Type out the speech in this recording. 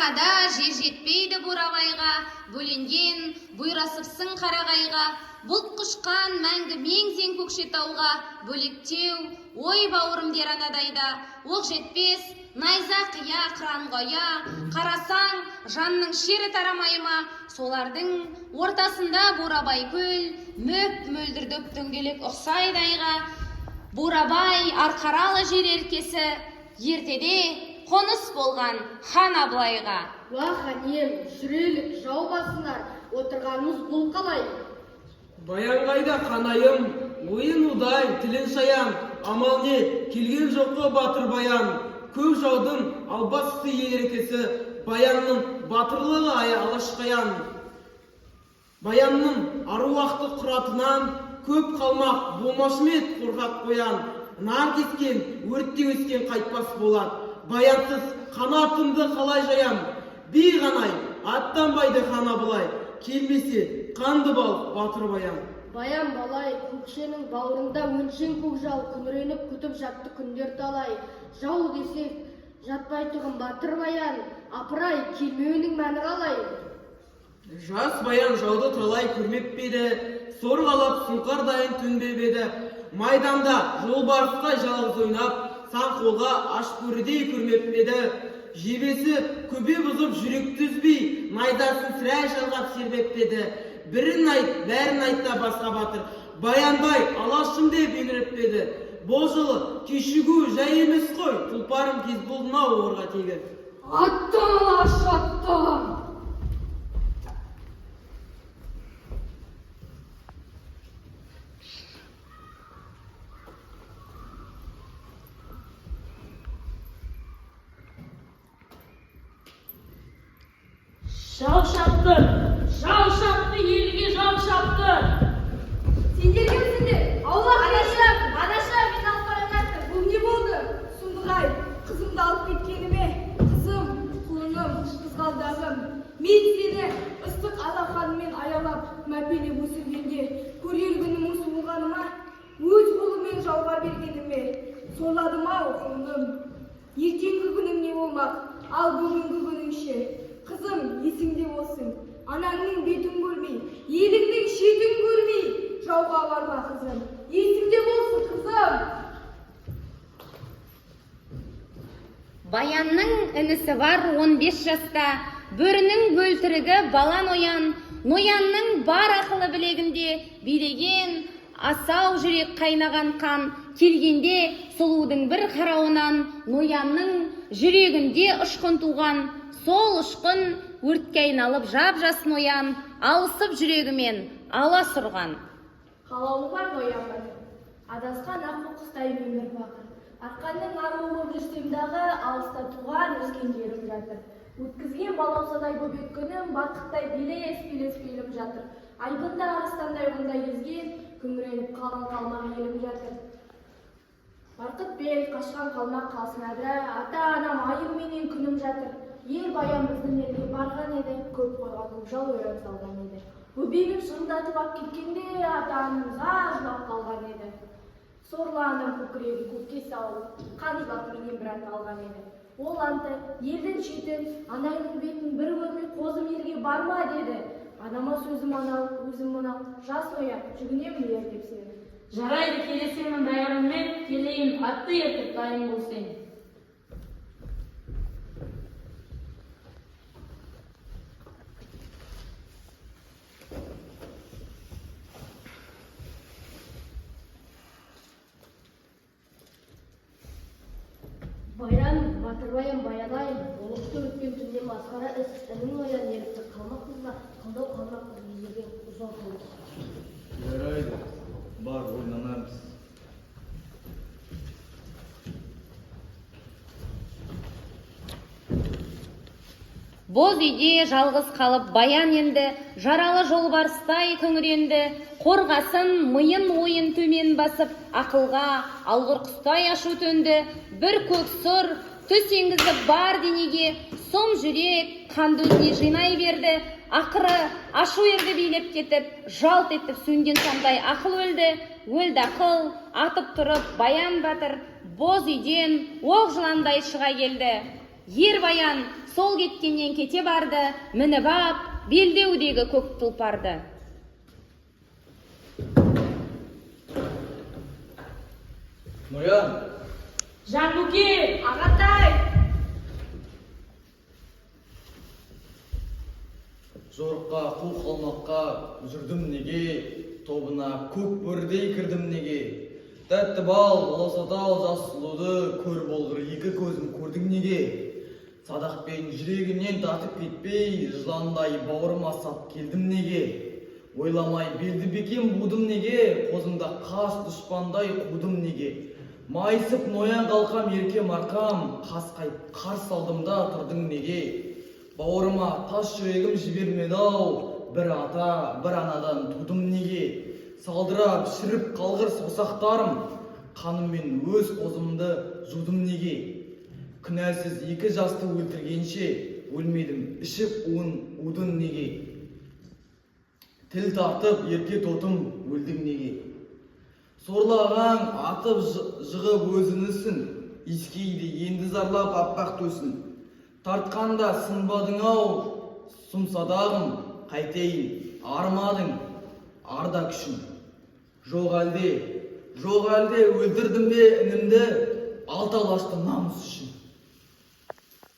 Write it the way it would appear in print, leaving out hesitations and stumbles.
арқада жер жетпейді бурабайға, бөленген бұйрасыпсың қарағайға, бұлт құшқан мәңгі меңзең Көкшетауға, бөлектеу ой бауырым дер анадайда, оқ жетпес найза қия қыран қоя, қарасаң жанның шері тарамай ма, солардың ортасында бурабай көл, мөп мөлдір дөңгелек ұқсайды айға. Бурабай арқаралы жер еркесі, ертеде қоныс болған хан Абылайға. Уа ханем, жүрелік жау басынар, отырғанымыз бұл қалай? Баян қайда қанайым, ойын удай, тілін шаян, амал не, келген жоққа батыр баян, көп жаудың албасты ерекесі, баянның батырлығы алашқаян. Баянның аруақты құратынан көп қалмақ болмашмет қорғап қоян, нар кеткен, өртте өскен қайтпас болады. Баянсыз қанатымды қалай жаян, бей ғанай, аттанбайды хан Абылай, келмесе қанды бал батыр баян. Баян балай, көкшенің бауырында өңшең көкжал, күңіреніп күтіп жатты күндер талай. Жау десек, жатпайтұғын батыр баян, апырай, келмеуінің мәні қалай? Жас баян жауды талай көрмеп беді, сорғалап сұңқар дайын түнбеп еді. Майданда жолбарысқа жалғыз ойнап, сан қолға аш көрідей көрмеп еді. Жебесі көбе бұзып жүрек түзбей, найдасын сірәй жалғап сербеп еді. Бірін айт, бәрін айтта басқа батыр, баянбай алашым деп еңіріп еді. Бұл жылы кешігу жай емес қой, тұлпарым кез болдың ау орға тегі. Аттан алаш, аттан! Жау шапты, елге жау шапты. Сендер кімсіңдер? Аула анашам, мен алып бара жатыр. Бұл не болды? Сұмдық-ай, қызымды алып кеткеніме, қызым, құлыным, қызғалдағым. Мен сені ыстық алақанымен аялап, мәпелеп өсіргенде, көрер күнімнің суылғаныма, өз қолымен жауға бергеніме, соладым-ау құлыным. Ертеңгі күнім не болмақ, ал бүгінгі күніңше. Қызым, есіңде болсын, анаңның бетін көрмей, еліңнің шетін көрмей, жауға барма қызым. Есіңде болсын, қызым. Баянның інісі бар 15 жаста, бөрінің бөлтірігі балан оян, ноянның бар ақылы білегінде, билеген асау жүрек қайнаған қан, келгенде сұлудың бір қарауынан, ноянның жүрегінде ұшқын туған, сол ұшқын өртке айналып жап-жас ноян, алысып жүрегімен ала сұрған. Қалауы бар ноян бар, адасқан аққу құстай өмір бақыр. Арқанның аруы болып жүрсемдағы, алыста туған өскен жерім жатыр. Өткізген балаусадай бөбек күнім, бақыттай белес белім жатыр. Айбында арыстандай ондай езген, күңіреніп қалған қалмақ елім жатыр. Барқыт бел, қашқан қалмақ қалсын әдірі, ата-анам айымменен күнім жатыр. Ер баян біздің елге барған еді, көп қойға көкжал өрім салған еді. Бөбегім шырылдатып ап кеткенде, ата-анам жылап қалған еді. Сорлы анам көкірегі көкке салып, қан жылап бір ат алған еді. Ол анты, елдің шетін, анаңның бетін бір көрмей қозым ерге барма деді. Анама сөзім анау, өзім мынау, жас ноян, жүгінем ер деп сені. Жарайды, келесемін баяғыммен, келейін, атты ертіп дайын болсаң. Байраным, батырбайым, баянайым, олықты өткен түннен масқара іс, інің ноян ерікті қалмақ қызға, қылдау қалмақ қыз езерген ұзақ болды. Жарайды, бар ойнанамыз. Боз үйде жалғыз қалып баян енді, жаралы жолбарыстай күңіренді, қорғасын миын ойын төмен басып, ақылға алғыр құстай ашу төнді, бір көк сұр түс енгізіп бар денеге, сом жүрек қанды өзіне жинай берді, ақыры ашу ерді билеп кетіп, жалт етіп сөнген самдай ақыл өлді ақыл, атып тұрып баян батыр, боз үйден оқ жыландай шыға келді. Ер баян сол кеткеннен кете барды, мініп ап, белдеудегі көк тұлпарды. Ноян, Жанбуке, Ағатай! жорыққа қу қалмаққа жүрдім неге, тобына көк бөрідей кірдім неге. Тәтті бал, баласатау жас сұлуды көр болғыр екі көзім көрдің неге. Садақпен жүрегінен татып кетпей, жыландай бауырыма сап келдім неге. Ойламай белді бекем будым неге, қозымда қас дұшпандай қудым неге. Майысып ноян қалқам ерке марқам, қасқайып қарс алдымда тұрдың неге. Бауырыма тас жүрегім жібермеді-ау, бір ата, бір анадан тудым неге. Салдырап, шіріп қалғыр саусақтарым, қаныммен өз қозымды жудым неге. Күнәсіз екі жасты өлтіргенше, өлмедім ішіп уын удың неге. Тіл тартып, ерке тотым өлдің неге. Сорлаған атып жығып өзінісін, искейді енді зарлап аппақ төсін. Тартқанда сынбадың-ау, сұмсадағым, қайтейін, армадың, арда күшін. Жоқ әлде өлтірдім бе інімді, алты алашты намыс үшін.